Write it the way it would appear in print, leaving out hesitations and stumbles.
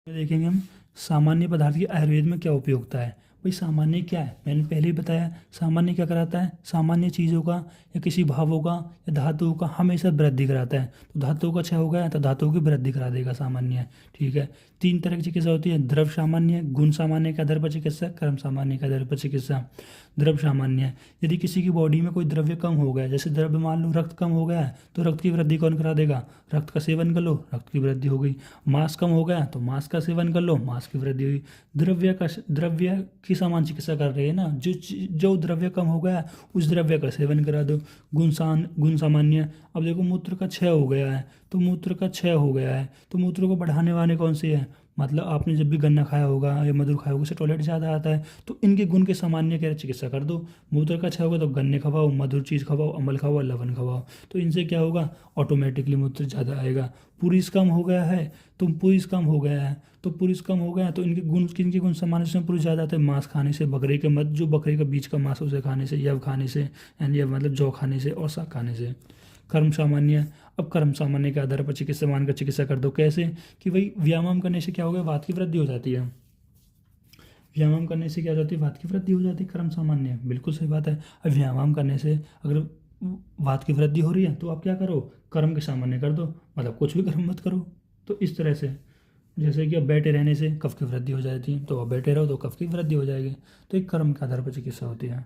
देखेंगे हम सामान्य पदार्थ की आयुर्वेद में क्या उपयोगिता है। भाई सामान्य क्या है, मैंने पहले ही बताया। सामान्य क्या कराता है, सामान्य चीज़ों का या किसी भावों का या धातुओं का हमेशा वृद्धि कराता है। तो धातुओं का क्षय हो गया तो धातुओं की वृद्धि करा देगा सामान्य। ठीक है। तीन तरह की चिकित्सा होती है, द्रव सामान्य, गुण सामान्य के आधार पर चिकित्सा, कर्म सामान्य के आधार पर चिकित्सा। द्रव सामान्य, यदि किसी की बॉडी में कोई द्रव्य कम हो गया, जैसे द्रव्य मान लो रक्त कम हो गया है तो रक्त की वृद्धि कौन करा देगा, रक्त का सेवन कर लो, रक्त की वृद्धि हो गई। मांस कम हो गया तो मांस का सेवन कर लो, मांस की वृद्धि हुई। द्रव्य की समान चिकित्सा कर रही है ना, जो द्रव्य कम हो गया उस द्रव्य का सेवन करा दो। गुण सामान्य, अब देखो मूत्र का क्षय हो गया है तो मूत्र का क्षय हो गया है तो मूत्र को बढ़ाने वाले कौन से है, मतलब आपने जब भी गन्ना खाया होगा या मधुर खाया होगा उससे टॉयलेट ज़्यादा आता है, तो इनके गुण के सामान्य क्या चिकित्सा कर दो। मूत्र का क्षय होगा तो गन्ने खवाओ, मधुर चीज़ खवाओ, अम्ल खवाओ, लवण खवाओ, तो इनसे क्या होगा, ऑटोमेटिकली मूत्र ज़्यादा आएगा। पुरुष कम हो गया है तो पुरुष कम हो गया है तो पुरुष कम हो गया तो इनके गुण सामान्य से पुरुष ज़्यादा आते हैं। मांस खाने से, बकरे के मत जो बकरे का बीच का मांस उसे खाने से, यव खाने से, यानी यव मतलब जौ खाने से और साग खाने से। कर्म सामान्य, अब कर्म सामान्य के आधार पर चिकित्सा मानकर चिकित्सा कर दो। कैसे कि भाई व्यायाम करने से क्या हो गया, वात की वृद्धि हो जाती है। व्यायाम करने से क्या हो जाती है, वात की वृद्धि हो जाती है, कर्म सामान्य, बिल्कुल सही बात है। अब व्यायाम करने से अगर वात की वृद्धि हो रही है तो आप क्या करो, कर्म के सामान्य कर दो, मतलब कुछ भी कर्म मत करो। तो इस तरह से, जैसे कि अब बैठे रहने से कफ की वृद्धि हो जाती है तो अब बैठे रहो तो कफ की वृद्धि हो जाएगी। तो एक कर्म के आधार पर चिकित्सा होती है।